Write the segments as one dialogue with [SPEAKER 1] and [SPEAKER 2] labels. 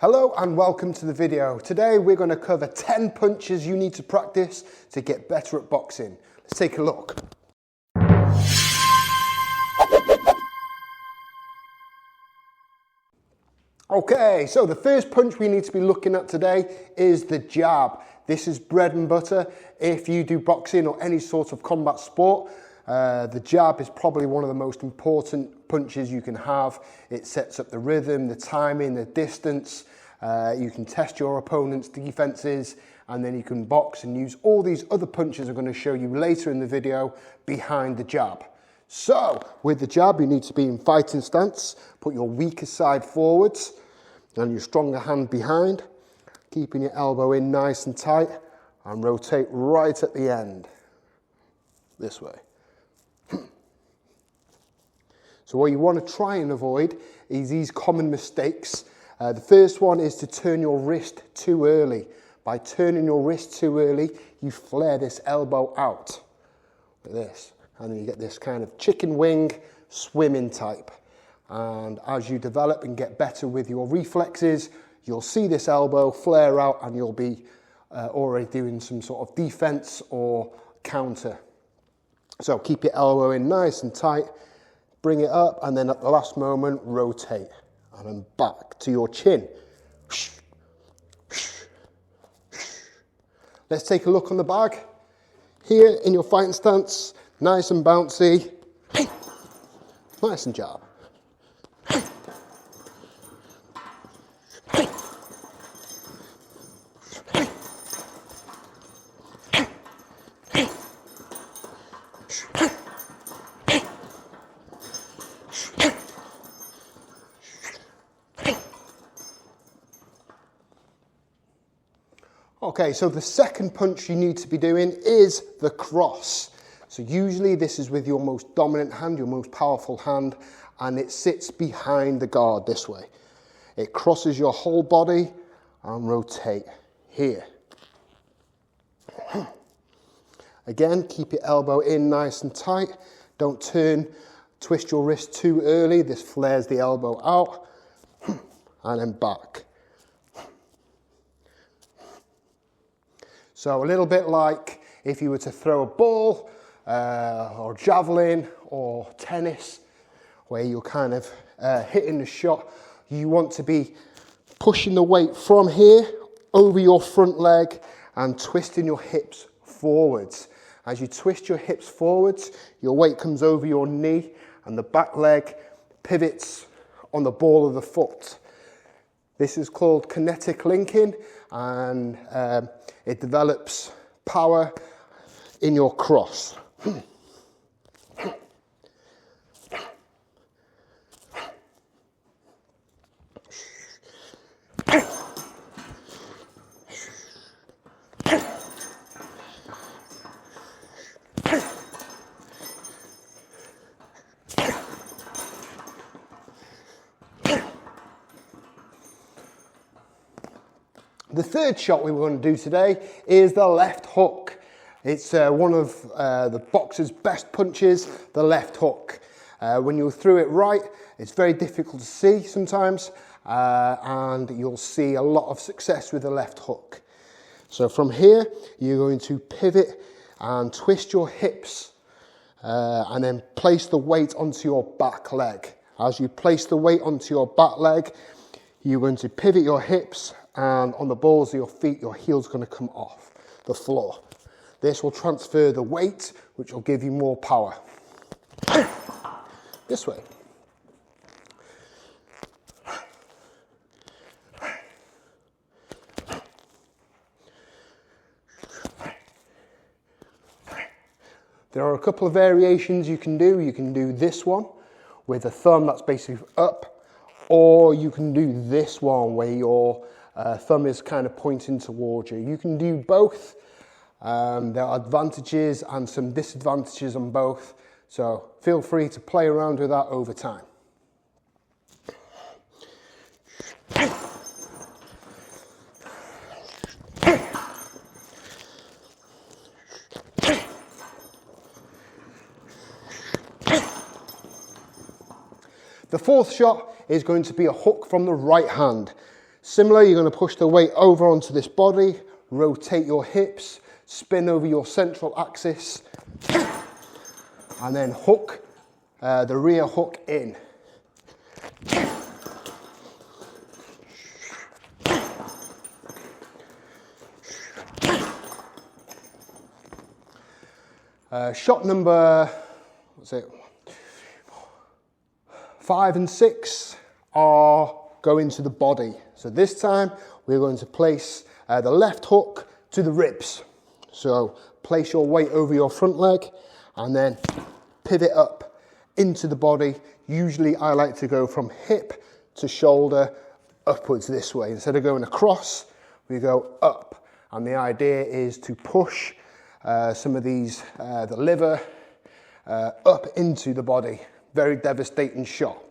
[SPEAKER 1] Hello and welcome to the video. Today we're going to cover 10 punches you need to practice to get better at boxing. Let's take a look. Okay, so the first punch we need to be looking at today is the jab. This is bread and butter. If you do boxing or any sort of combat sport, the jab is probably one of the most important punches you can have. It sets up the rhythm, the timing, the distance. You can test your opponent's defenses, and then you can box and use all these other punches I'm going to show you later in the video behind the jab. So, with the jab, you need to be in fighting stance. Put your weaker side forwards and your stronger hand behind, keeping your elbow in nice and tight, and rotate right at the end, this way. So what you want to try and avoid is these common mistakes. The first one is to turn your wrist too early. By turning your wrist too early, you flare this elbow out, like this. And then you get this kind of chicken wing swimming type. And as you develop and get better with your reflexes, you'll see this elbow flare out and you'll be already doing some sort of defense or counter. So keep your elbow in nice and tight, bring it up, and then at the last moment, rotate. And then back to your chin. Let's take a look on the bag. Here in your fighting stance, nice and bouncy, nice and jab. Okay, so the second punch you need to be doing is the cross. So usually this is with your most dominant hand, your most powerful hand, and it sits behind the guard this way. It crosses your whole body and rotate here. Again, keep your elbow in nice and tight. Don't twist your wrist too early. This flares the elbow out, and then back. So a little bit like if you were to throw a ball or javelin or tennis, where you're kind of hitting the shot, you want to be pushing the weight from here over your front leg and twisting your hips forwards. As you twist your hips forwards, your weight comes over your knee and the back leg pivots on the ball of the foot. This is called kinetic linking, and it develops power in your cross. The third shot we want to do today is the left hook. It's one of the boxer's best punches, the left hook. When you throw it right, it's very difficult to see sometimes, and you'll see a lot of success with the left hook. So from here, you're going to pivot and twist your hips, and then place the weight onto your back leg. As you place the weight onto your back leg, you're going to pivot your hips, and on the balls of your feet, your heel's going to come off the floor. This will transfer the weight, which will give you more power. This way. There are a couple of variations you can do. You can do this one with a thumb that's basically up, or you can do this one where your thumb is kind of pointing towards you. You can do both. There are advantages and some disadvantages on both, so feel free to play around with that over time. The fourth shot is going to be a hook from the right hand. Similar, you're going to push the weight over onto this body, rotate your hips, spin over your central axis, and then hook the rear hook in. Shot number, what's it? 5 and 6 are going to the body. So this time we're going to place the left hook to the ribs. So place your weight over your front leg and then pivot up into the body. Usually I like to go from hip to shoulder upwards this way. Instead of going across, we go up. And the idea is to push some of these, the liver, up into the body. Very devastating shot.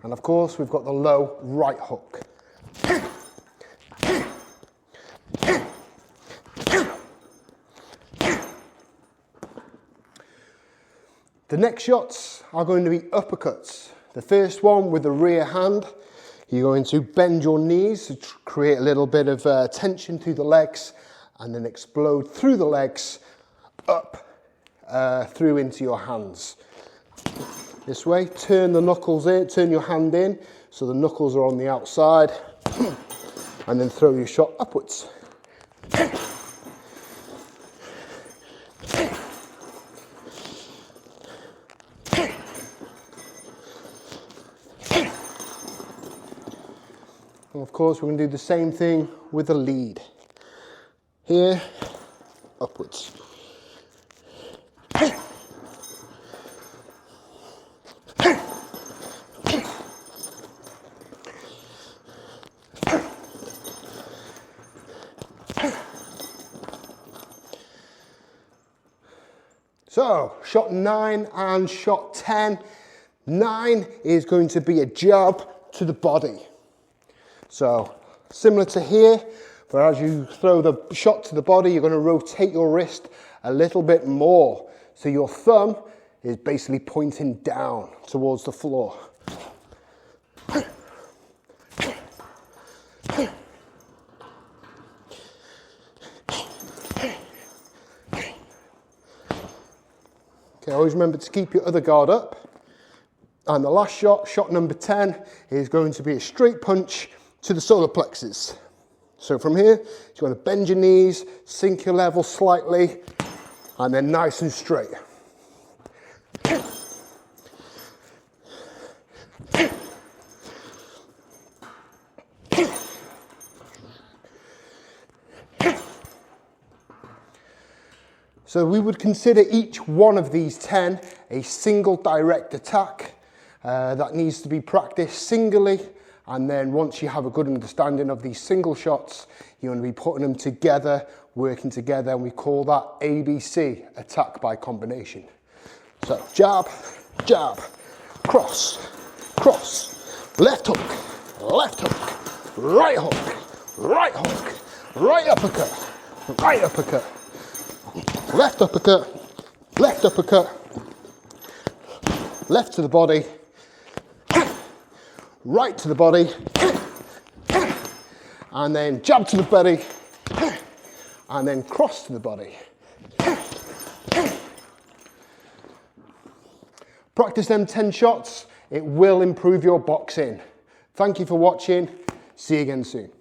[SPEAKER 1] And of course, we've got the low right hook. The next shots are going to be uppercuts. The first one with the rear hand, you're going to bend your knees to create a little bit of tension through the legs and then explode through the legs up through into your hands. This way, turn the knuckles in, turn your hand in so the knuckles are on the outside and then throw your shot upwards. And of course, we're going to do the same thing with the lead. Here, upwards. So, shot 9 and shot 10. 9 is going to be a jab to the body. So, similar to here, where as you throw the shot to the body, you're going to rotate your wrist a little bit more. So your thumb is basically pointing down towards the floor. Okay, always remember to keep your other guard up. And the last shot, shot number 10, is going to be a straight punch to the solar plexus. So from here, you're going to bend your knees, sink your level slightly, and then nice and straight. So we would consider each one of these 10 a single direct attack that needs to be practiced singly, and then once you have a good understanding of these single shots, you're going to be putting them together, working together, and we call that ABC, attack by combination. So jab, jab, cross, cross, left hook, right hook, right hook, right uppercut, right uppercut. Left uppercut, left uppercut, left to the body, right to the body, and then jab to the body, and then cross to the body. Practice them 10 shots, it will improve your boxing. Thank you for watching, see you again soon.